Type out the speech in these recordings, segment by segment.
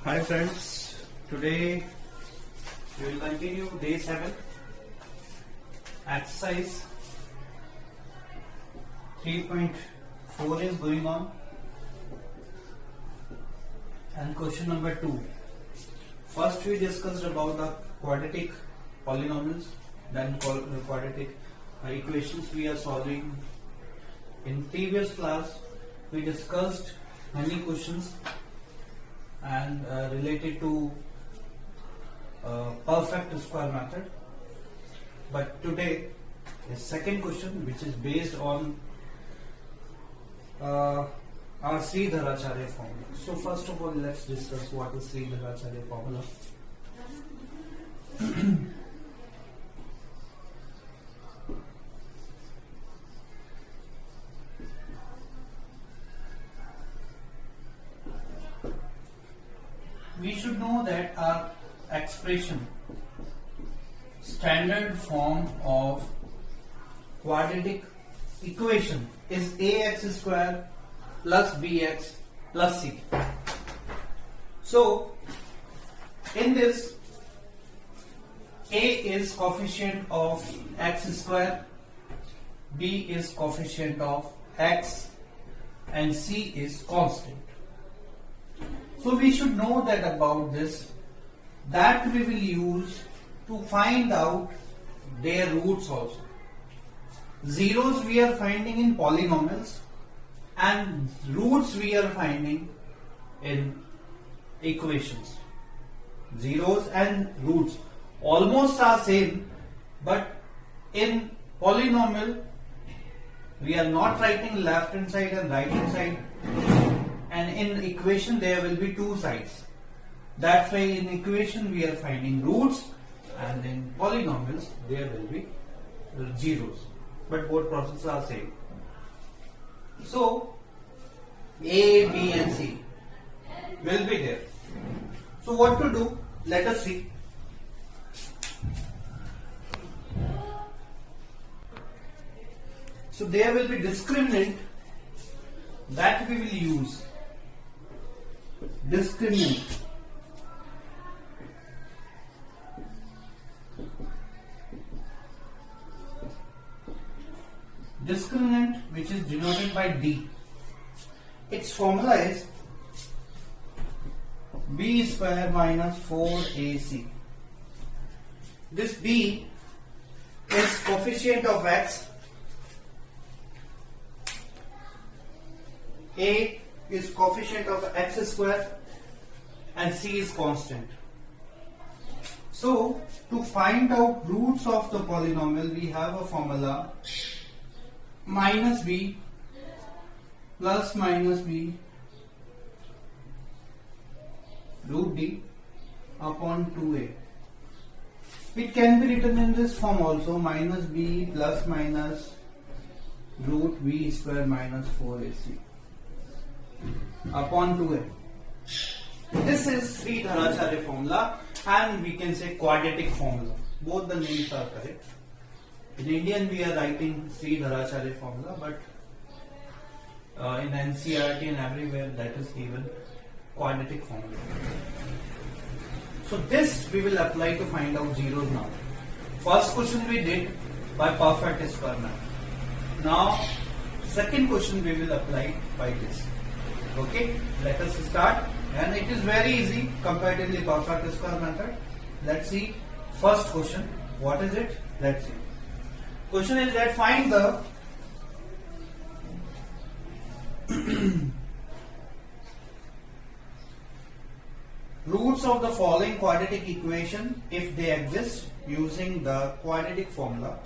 Hi friends, today we will continue day 7, exercise 3.4 is going on and question number 2. First we discussed about the quadratic polynomials, then quadratic equations we are solving. In previous class we discussed many questions and related to perfect square method, but today is second question which is based on our Sridharacharya formula. So first of all, let's discuss what is Sridharacharya formula. We should know that our expression, standard form of quadratic equation is ax square plus bx plus c. So in this, a is coefficient of x square, b is coefficient of x, and c is constant. So we should know that about this, that we will use to find out their roots also. Zeros we are finding in polynomials and roots we are finding in equations. Zeros and roots almost are same, but in polynomial we are not writing left hand side and right hand side, and in equation there will be two sides. That's why in equation we are finding roots and in polynomials there will be zeros, but both processes are same. So A, B and C will be there. So what to do? Let us see. So there will be discriminant that we will use. Discriminant. Discriminant which is denoted by D. Its formula is b square minus 4ac. This b is coefficient of x, a is coefficient of x square, and c is constant. So to find out roots of the polynomial we have a formula minus b plus minus b root d upon 2a. It can be written in this form also, minus b plus minus root b square minus 4ac upon 2a. This is Sridharacharya formula, and we can say quadratic formula. Both the names are correct. In Indian we are writing Sridharacharya formula, but in NCERT and everywhere that is given quadratic formula. So this we will apply to find out zeros now. First question we did by perfect square method. Now second question we will apply by this. Okay, let us start, and it is very easy comparatively perfect square method. Let's see first question. What is it? Let's see. Question is that find the roots of the following quadratic equation if they exist using the quadratic formula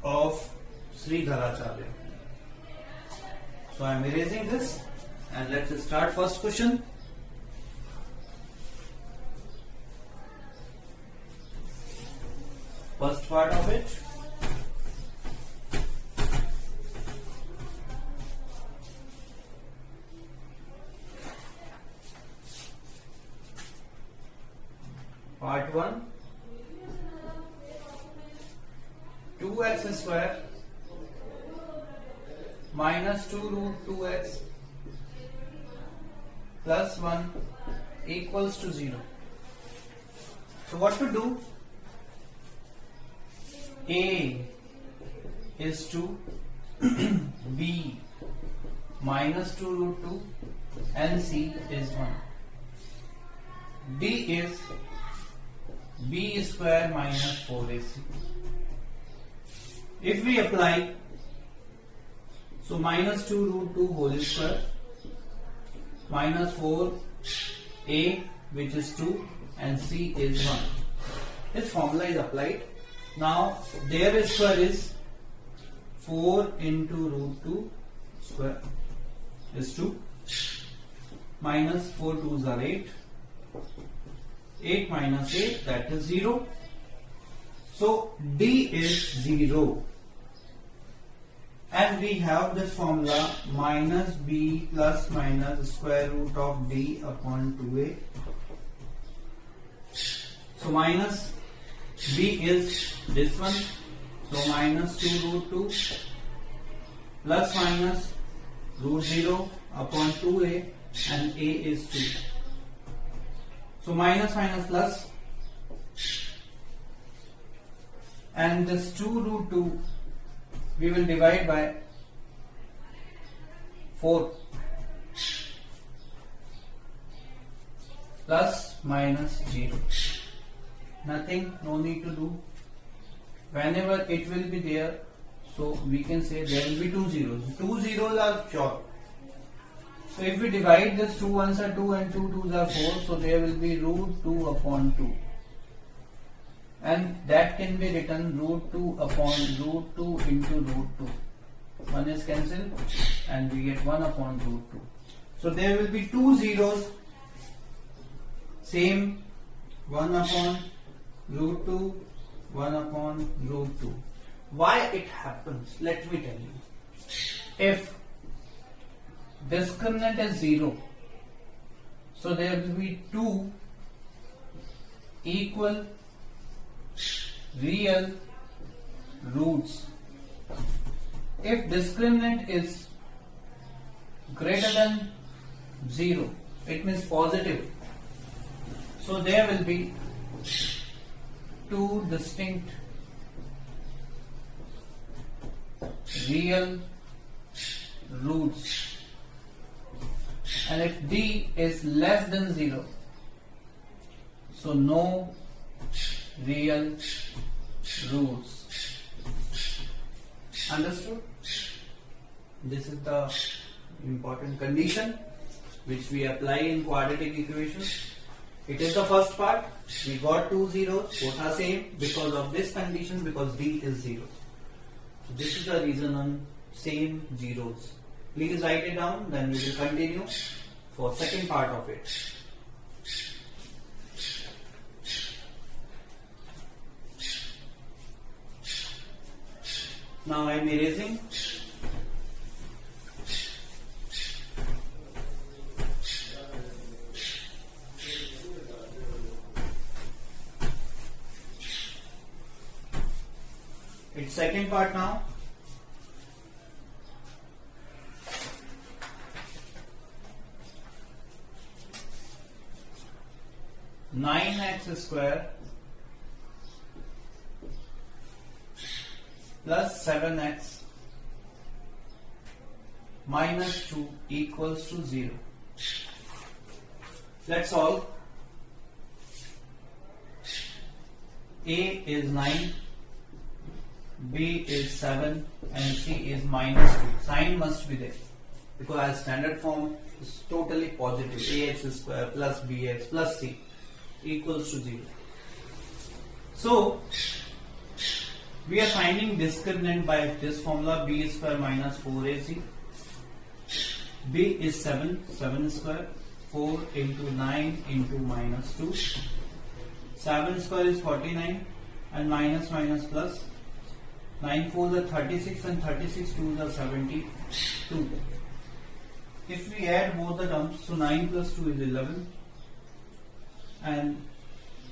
of Sridharacharya. So I am erasing this and let's start first question. First part of it. Part 1. 2x square minus 2 root 2x plus 1 equals to 0. So what to do? A is to B minus 2 root 2 and C is 1. D is B square minus 4AC. If we apply, so minus 2 root 2 whole square minus 4A which is 2 and C is 1. This formula is applied. Now their square is 4 into root 2 square is 2 minus 4 2s are 8. 8 minus 8 that is 0. So D is 0. And we have this formula minus B plus minus square root of D upon 2A. So minus B is this one. So minus 2 root 2 plus minus root 0 upon 2A and A is 2. So minus minus plus, and this 2 root 2 we will divide by 4 plus minus 0. Nothing, no need to do. Whenever it will be there, so we can say there will be 2 zeros. 2 zeros are sure. So if we divide this, 2 ones are 2 and 2 2s are 4, so there will be root 2 upon 2. And that can be written root 2 upon root 2 into root 2. 1 is cancelled and we get 1 upon root 2. So there will be 2 zeros, same 1 upon root 2, 1 upon root 2. Why it happens? Let me tell you. If discriminant is 0, so there will be 2 equal real roots. If discriminant is greater than 0, it means positive. So there will be 2 distinct real roots. And if D is less than 0, so no real roots. Understood? This is the important condition which we apply in quadratic equations. It is the first part. We got 2 zeros, both are same because of this condition, because D is 0. So this is the reason on same zeros. Please write it down, then we will continue for second part of it. Now I am erasing. It's second part now. Nine x square plus 7x minus 2 equals to 0. Let's solve. A is 9, B is 7 and C is minus 2. Sign must be there because our standard form is totally positive. Ax square plus bx plus c equals to 0. So we are finding discriminant by this formula, b square minus 4ac. B is 7 square, 4 into 9 into minus 2. 7 square is 49 and minus minus plus. 9 4s are 36 and 36 2s are 72. If we add both the terms, so 9 plus 2 is 11 and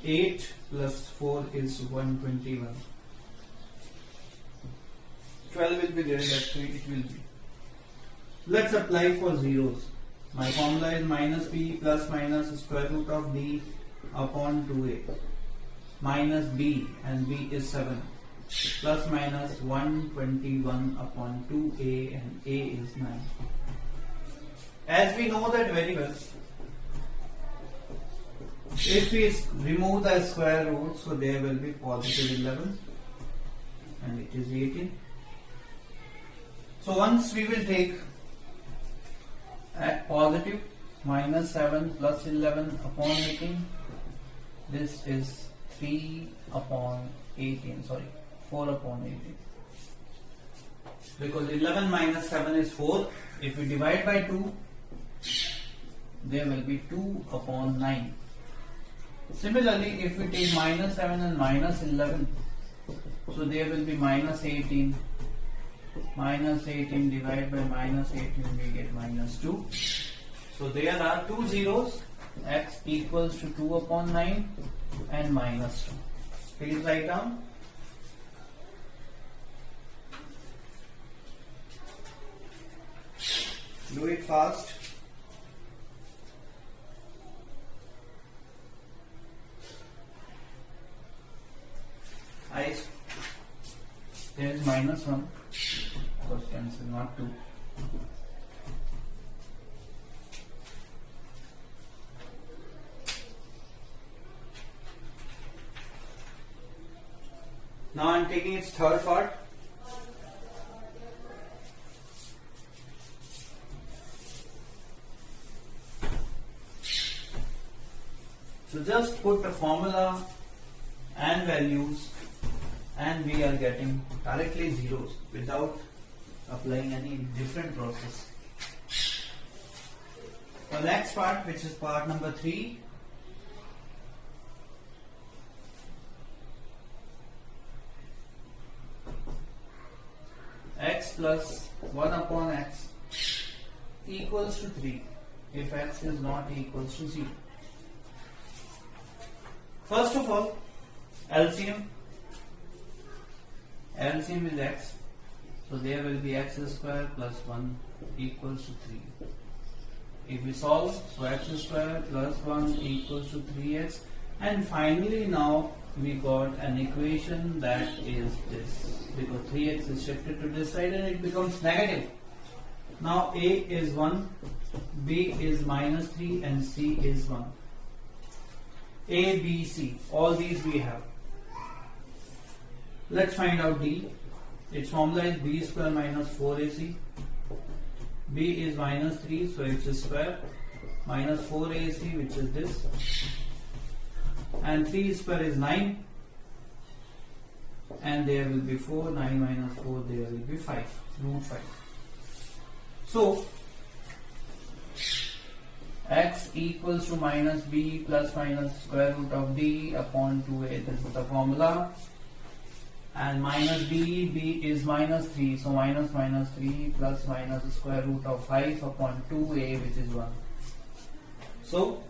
8 plus 4 is 121. 12 will be there, that's why it will be. Let's apply for zeros. My formula is minus b plus minus square root of d upon 2a minus b, and b is 7, plus minus 121 upon 2a, and a is 9. As we know that very well, if we remove the square root, so there will be positive 11 and it is 18. So once we will take at positive minus 7 plus 11 upon 18, this is 3 upon 18, sorry, 4 upon 18. Because 11 minus 7 is 4. If we divide by 2, there will be 2 upon 9. Similarly, if we take minus 7 and minus 11, so there will be minus 18. Minus 18 divided by minus 18, we get minus 2. So there are two zeros, x equals to 2 upon 9 and minus 2. Please write down. Do it fast. There is minus 1, because cancel, not 2. Now I am taking its third part. So just put the formula and values, and we are getting directly zeros without applying any different process. The next part, which is part number 3, x plus 1 upon x equals to 3 if x is not equals to 0. First of all, LCM is x, so there will be x square plus 1 equals to 3. If we solve, so x square plus 1 equals to 3x, and finally now we got an equation that is this, because 3x is shifted to this side and it becomes negative. Now a is 1, b is minus 3, and c is 1. A, B, C, all these we have. Let's find out D. Its formula is b square minus 4ac. B is minus 3, so it's square, minus 4ac, which is this, and 3 square is 9, and there will be 4, 9 minus 4, there will be 5, root 5. So x equals to minus b plus minus square root of d upon 2a, this is the formula. And minus b is minus 3, so minus 3 plus minus square root of 5 upon 2a, which is 1. So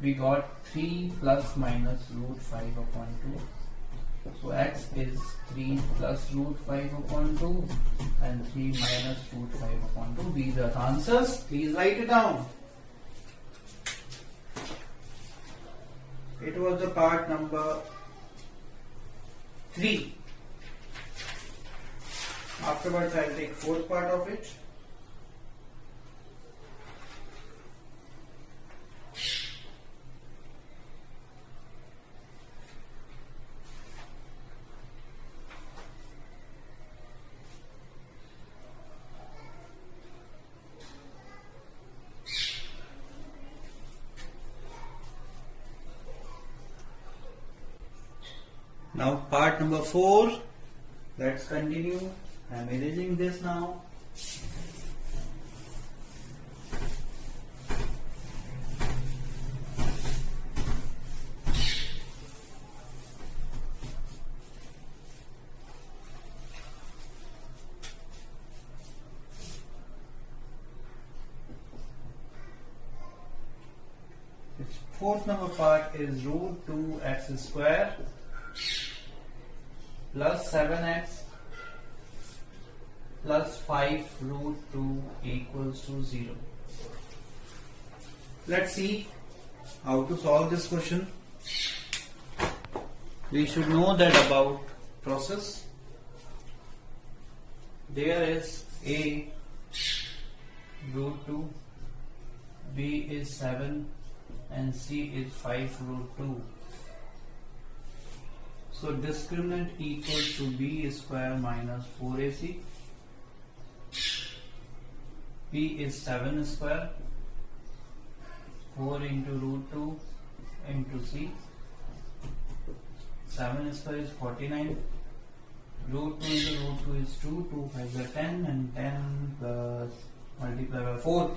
we got 3 plus minus root 5 upon 2. So x is 3 plus root 5 upon 2 and 3 minus root 5 upon 2. These are the answers. Please write it down. It was the part number 3. Afterwards I will take fourth part of it. Now part number 4, let's continue. I am erasing this now. Its fourth number part is root 2x square plus 7x plus 5 root 2 equals to 0. Let's see how to solve this question. We should know that about process. There is A root 2, B is 7 and C is 5 root 2. So discriminant equals to B square minus 4AC. B is 7 square, 4 into root 2 into C. 7 square is 49. Root 2 into root 2 is 2, 2 5 is 10 and 10 plus multiply by 4,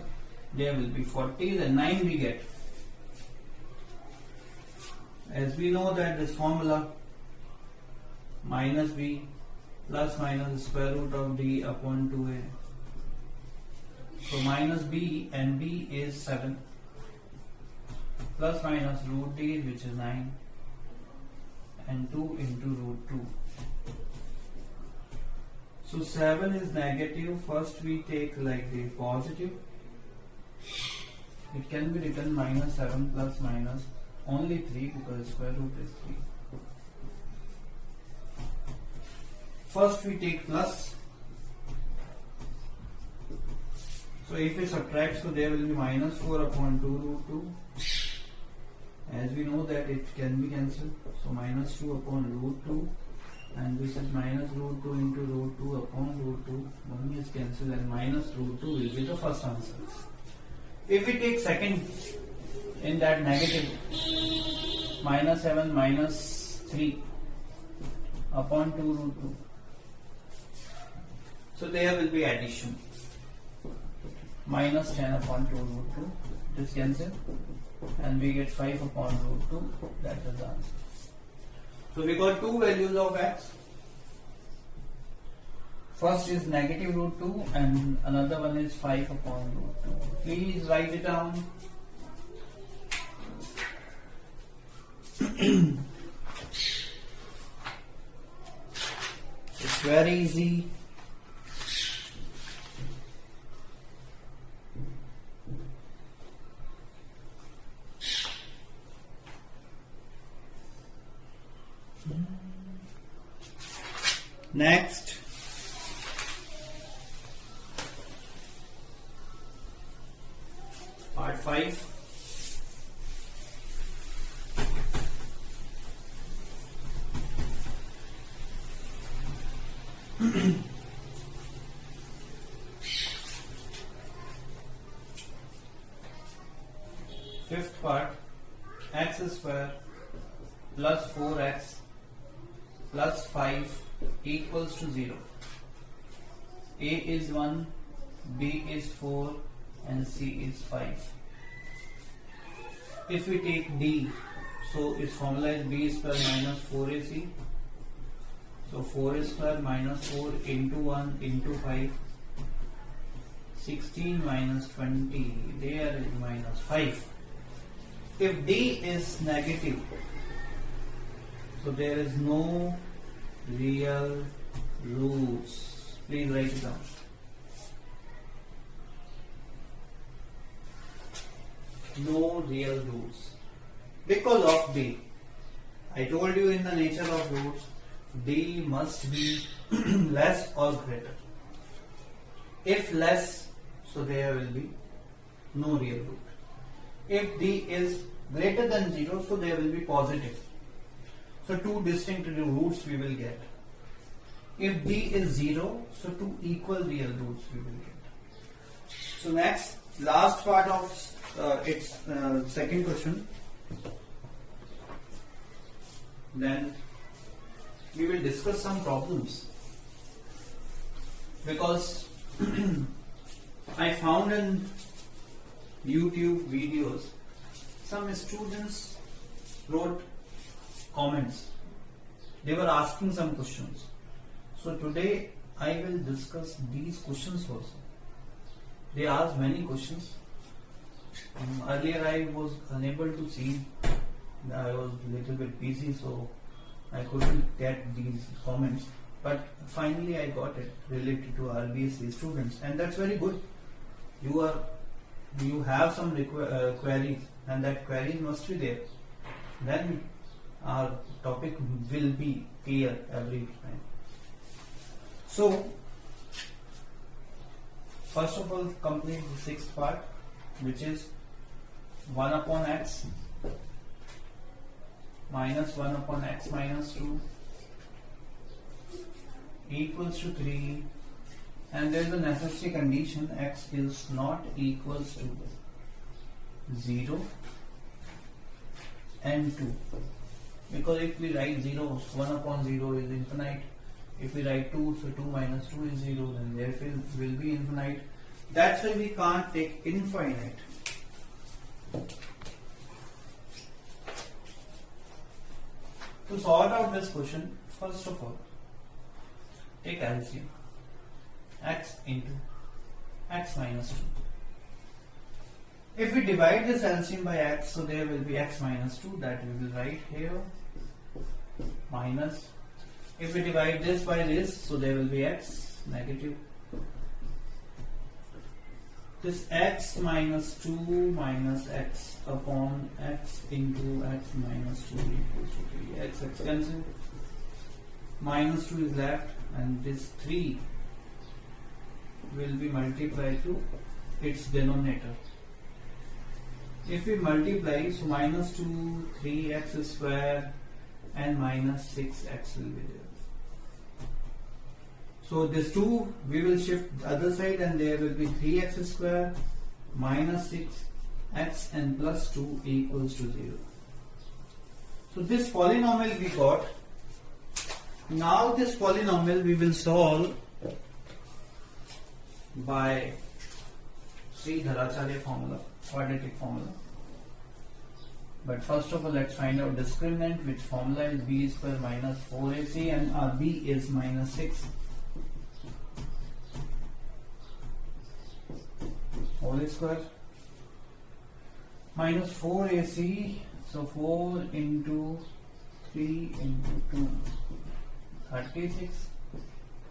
there will be 40, then 9 we get. As we know that this formula minus B plus minus square root of D upon 2A. So minus B and B is 7 plus minus root D which is 9 and 2 into root 2. So 7 is negative. First we take like the positive. It can be written minus 7 plus minus only 3 because square root is 3. First we take plus. So if we subtract, so there will be minus 4 upon 2 root 2. As we know that it can be cancelled. So minus 2 upon root 2. And this is minus root 2 into root 2 upon root 2. 1 is cancelled and minus root 2 will be the first answer. If we take second in that negative, minus 7 minus 3 upon 2 root 2. So there will be addition. Minus 10 upon 2 root 2. This cancel and we get 5 upon root 2. That is the answer. So we got two values of x. First is negative root 2 and another one is 5 upon root 2. Please write it down. It's very easy. Next, part 5. Fifth part, x square plus 4x plus 5 equals to 0. A is 1, B is 4 and C is 5. If we take D, so its formula is B square minus 4AC. So 4 square minus 4 into 1 into 5. 16 minus 20, there is minus 5. If D is negative, so there is no real roots. Please write it down. No real roots. Because of D. I told you in the nature of roots, D must be less or greater. If less, so there will be no real root. If D is greater than 0, so there will be positive. So two distinct roots we will get. If D is 0, so two equal real roots we will get. So next, last part of its second question. Then we will discuss some problems. Because I found in YouTube videos, some students wrote comments. They were asking some questions. So today I will discuss these questions also. They asked many questions. Earlier I was unable to see. I was a little bit busy, so I couldn't get these comments. but finally I got it related to RBSc students, and that's very good. You have some queries, and that queries must be there. Then our topic will be clear every time. So first of all, complete the sixth part, which is 1 upon x minus 1 upon x minus 2 equals to 3, and there is a necessary condition: x is not equals to 0 and 2, because if we write 0, 1 upon 0 is infinite. If we write 2, so 2 minus 2 is 0, then there will be infinite. That's why we can't take infinite. To sort out this question, first of all, take LCM, x into x minus 2. If we divide this LCM by x, so there will be x minus 2, that we will write here, minus. If we divide this by this, so there will be x negative. This x minus 2 minus x upon x into x minus 2 equals to 3. X cancel. Minus 2 is left, and this 3 will be multiplied to its denominator. If we multiply, so minus 2, 3x square and minus 6x will be there. So this 2 we will shift the other side, and there will be 3x square minus 6x and plus 2 equals to 0. So this polynomial we got. Now this polynomial we will solve by Sridharacharya formula, quadratic formula. But first of all, let's find out discriminant, which formula is b square minus 4ac, and our b is minus 6 whole square minus 4ac, so 4 into 3 into 2, 36,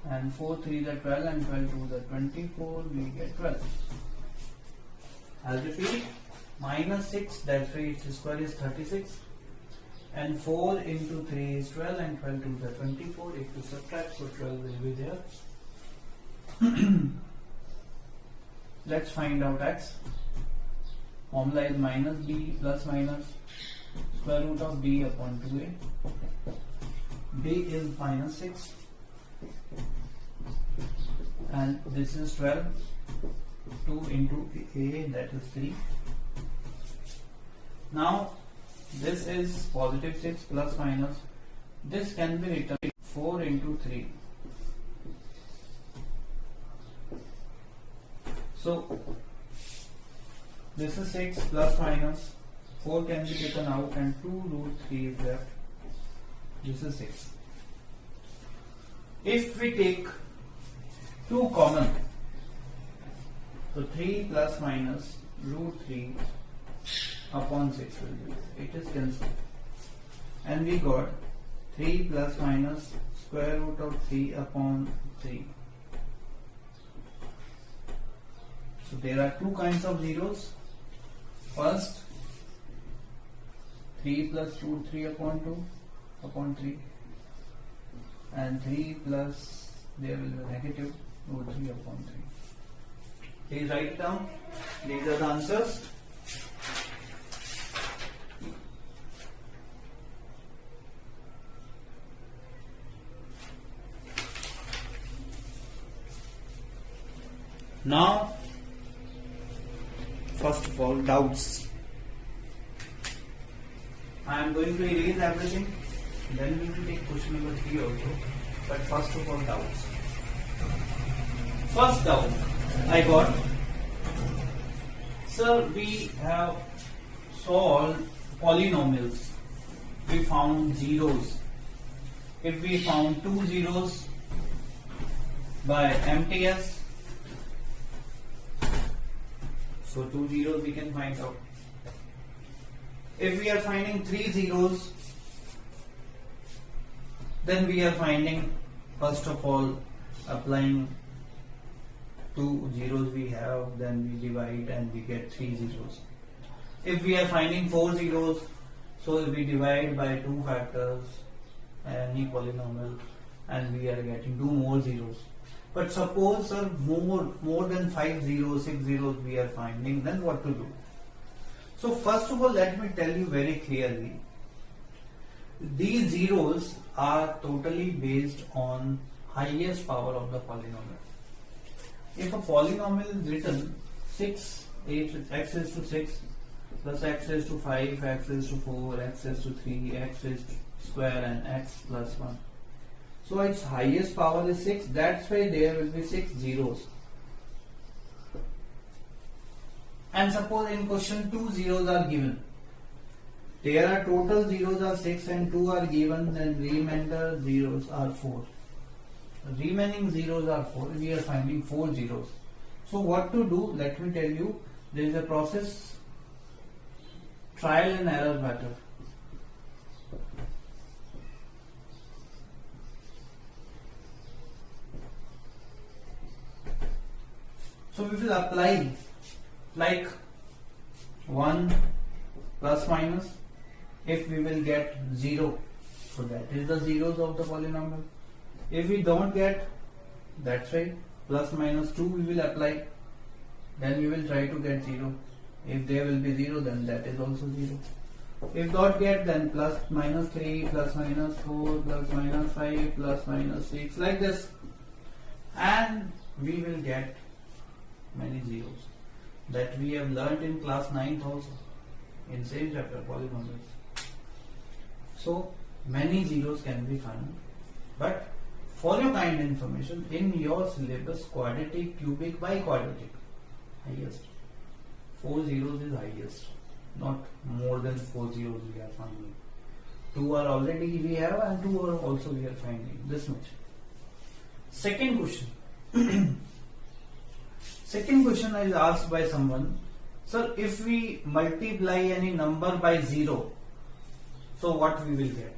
and 4 3 the 12, and 12 2 the 24, we get 12. I'll repeat, minus 6, that's why its square is 36, and 4 into 3 is 12, and 12 2 the 24. If you subtract, so 12 will be there. Let's find out x. Formula is minus b plus minus square root of b upon 2a. b is minus 6, and this is 12. 2 into a, that is 3. Now this is positive 6 plus minus. This can be written 4 into 3. So this is 6 plus minus. 4 can be taken out, and 2 root 3 is left. This is 6. If we take 2 common, so 3 plus minus root 3 upon 6 will be. It is cancelled. And we got 3 plus minus square root of 3 upon 3. So there are two kinds of zeros. First, 3 plus root 3 upon 2 upon 3, and 3 plus, there will be negative root 3 upon 3. Please write it down. These are the answers. Now, first of all, doubts. I am going to erase everything, then we will take question number 3 also. But first of all, doubts. First doubt I got, sir, we have solved polynomials. We found zeros. If we found 2 zeros by MTS, so 2 zeros we can find out. If we are finding 3 zeros, then we are finding first of all applying 2 zeros we have, then we divide and we get 3 zeros. If we are finding 4 zeros, so we divide by 2 factors any polynomial and we are getting 2 more zeros. But suppose more than 5 zeros, 6 zeros we are finding, then what to do? So first of all, let me tell you very clearly, these zeros are totally based on highest power of the polynomial. If a polynomial is written 6, 8, x is to 6 plus x is to 5, x is to 4, x is to 3, x is to square and x plus 1. So its highest power is 6, that's why there will be 6 zeros. And suppose in question 2 zeros are given. There are total zeros are 6 and 2 are given, then remainder zeros are 4. Remaining zeros are 4, we are finding 4 zeros. So what to do? Let me tell you, there is a process, trial and error method. So we will apply like 1 plus minus, if we will get 0, so that is the zeros of the polynomial. If we don't get, that's why plus minus 2 we will apply, then we will try to get 0. If there will be 0, then that is also 0. If not get, then plus minus 3, plus minus 4, plus minus 5, plus minus 6, like this, and we will get many zeros that we have learnt in class 9th also, in same chapter, polynomials. So many zeros can be found, but for your kind information, in your syllabus, quadratic, cubic, biquadratic, highest. 4 zeros is highest, not more than 4 zeros we are finding. 2 are already we have and 2 are also we are finding, this much. Second question. Second question is asked by someone, sir, if we multiply any number by 0, so what we will get?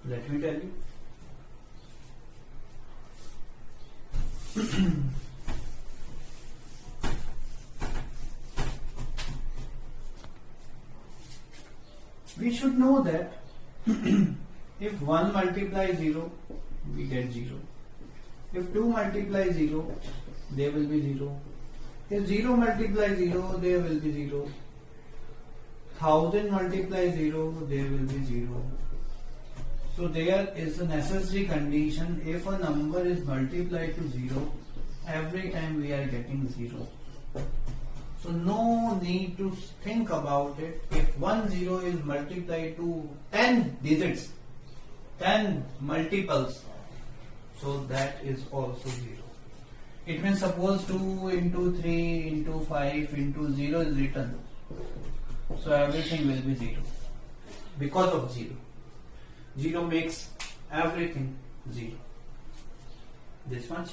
Let me tell you. We should know that if 1 multiply 0, we get 0. If 2 multiply 0, there will be 0. If 0 multiply 0, there will be 0. 1000 multiply 0, there will be 0. So there is a necessary condition, if a number is multiplied to 0, every time we are getting 0. So no need to think about it. If 1 0 is multiplied to 10 digits, 10 multiples, so that is also 0. It means suppose 2 into 3 into 5 into 0 is written. So everything will be 0 because of 0. 0 makes everything 0. This much.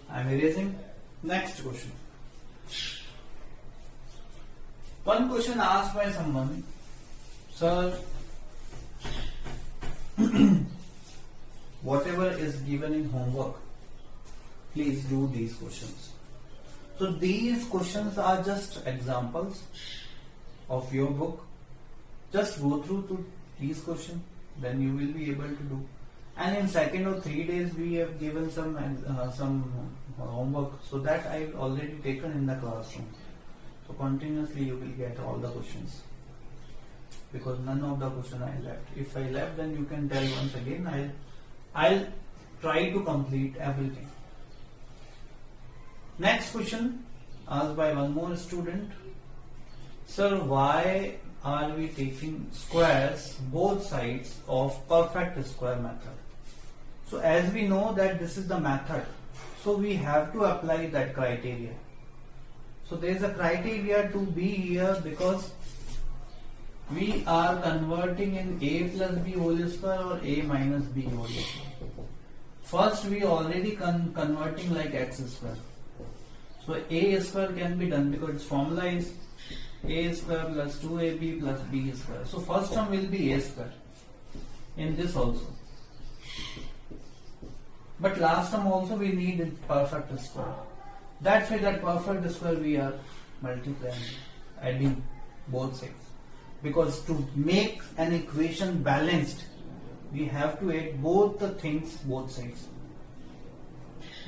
I am erasing. Next question. One question asked by someone, sir, whatever is given in homework, please do these questions. So these questions are just examples of your book. Just go through to these questions, then you will be able to do. And in 2 or 3 days we have given some homework, so that I have already taken in the classroom. So continuously you will get all the questions, because none of the question I left. If I left, then you can tell once again. I'll try to complete everything. Next question asked by one more student. Sir, why are we taking squares both sides of perfect square method? So as we know that this is the method, so we have to apply that criteria. So there is a criteria to be here, because we are converting in a plus b whole square or a minus b whole square. First we already converting like x square. So a square can be done because its formula is a square plus 2ab plus b square. So first term will be a square in this also. But last term also we need perfect square. That's why that perfect square we are multiplying, adding both sides. Because to make an equation balanced, we have to add both the things, both sides.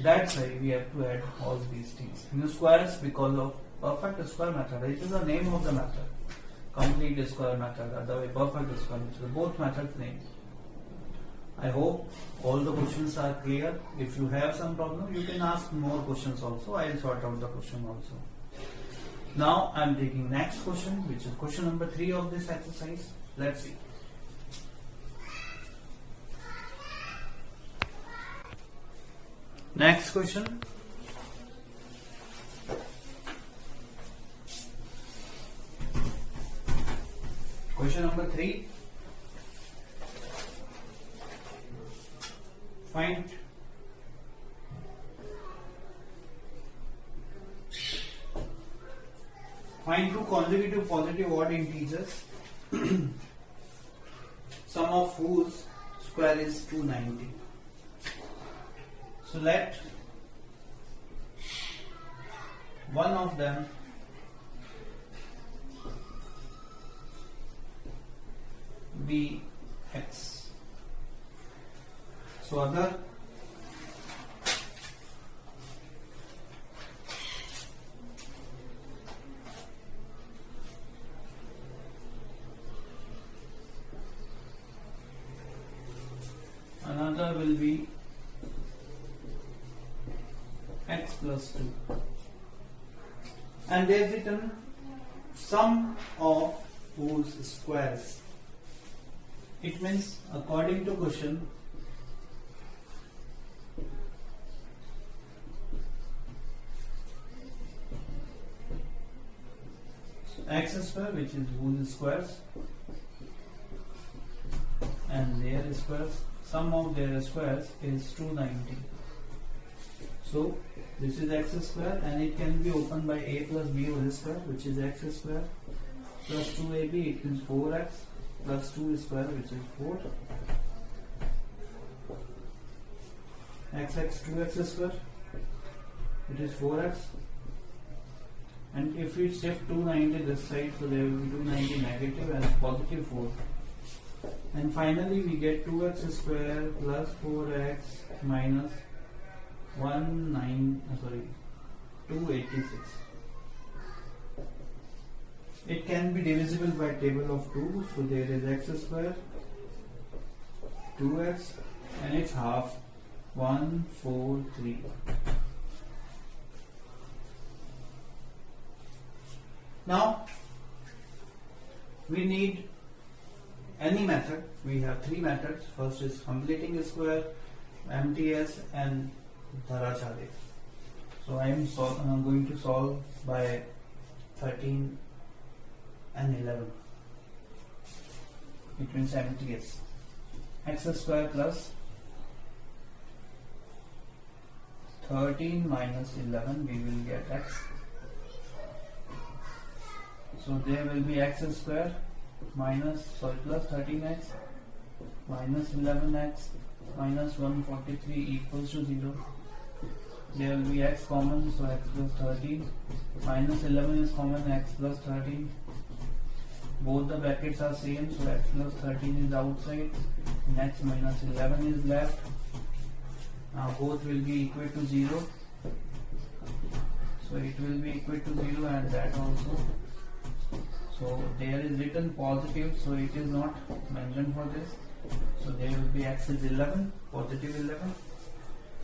That's why we have to add all these things. New squares because of perfect square method. It is the name of the method. Complete square method, otherwise perfect square method. Both methods name. I hope all the questions are clear. If you have some problem, you can ask more questions also. I will sort out the question also. Now I am taking next question, which is question number 3 of this exercise. Let's see. Next question. Question number 3. Find two consecutive positive odd integers, sum of whose square is 290. So let one of them be x. So other another will be x plus 2, and they have written sum of whose squares. It means according to question, x square, which is whose squares, and their squares, sum of their squares is 290. So this is x square, and it can be opened by a plus b whole square, which is x square plus 2ab, it means 4x plus 2 square, which is 4. X 2x square, it is 4x. And if we shift 290 this side, so there will be 290 negative and positive 4. And finally we get 2x square plus 4x minus 286. It can be divisible by table of 2, so there is x square, 2x, and it's half, 143. Now we need any method. We have 3 methods. First is completing square, MTS, and Dharacharya. So I am going to solve by 13 and 11. It means MTS. X square plus 13 minus 11, we will get x. So there will be x square plus 13x minus 11x minus 143 equals to 0. There will be x common, so x plus 13 minus 11 is common, x plus 13. Both the brackets are same, so x plus 13 is outside, and x minus 11 is left. Now both will be equal to 0. So it will be equal to 0 and that also. So there is written positive, so it is not mentioned for this. So there will be x is 11, positive 11.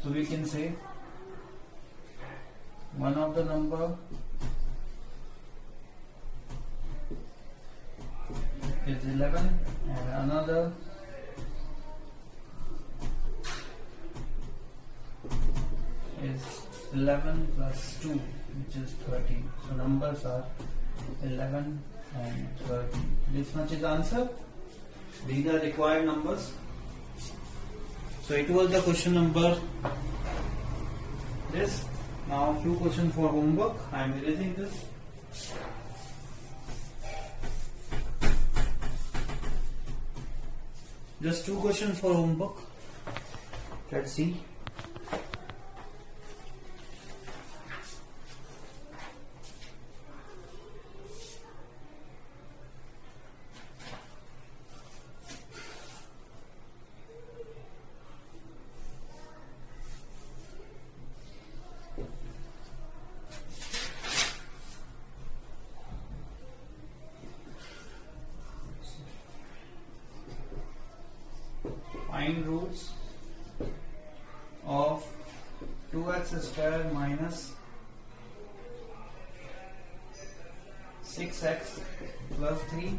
So we can say one of the number is 11 and another is 11 plus 2, which is 13. So numbers are 11 and 13. This much is answer. These are required numbers. So it was the question number this. Now few questions for homework. I am erasing this. Just 2 questions for homework. Let's see. find roots of 2x square minus 6x plus 3,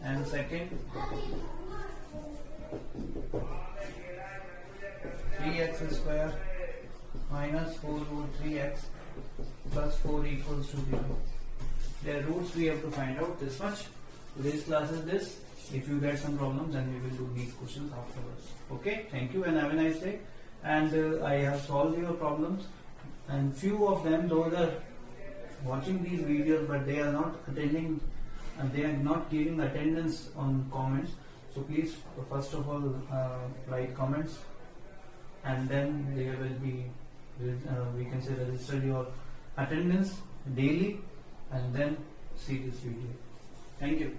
and second 3x square minus 4 root 3x plus 4 equals to 0. Their roots we have to find out this much. Today's class is this. If you get some problems, then we will do these questions afterwards. Okay, thank you and have a nice day. And I have solved your problems, and few of them, those are watching these videos but they are not attending and they are not giving attendance on comments. So please first of all write comments, and then there will be we can say register your attendance daily, and then see this video. Thank you.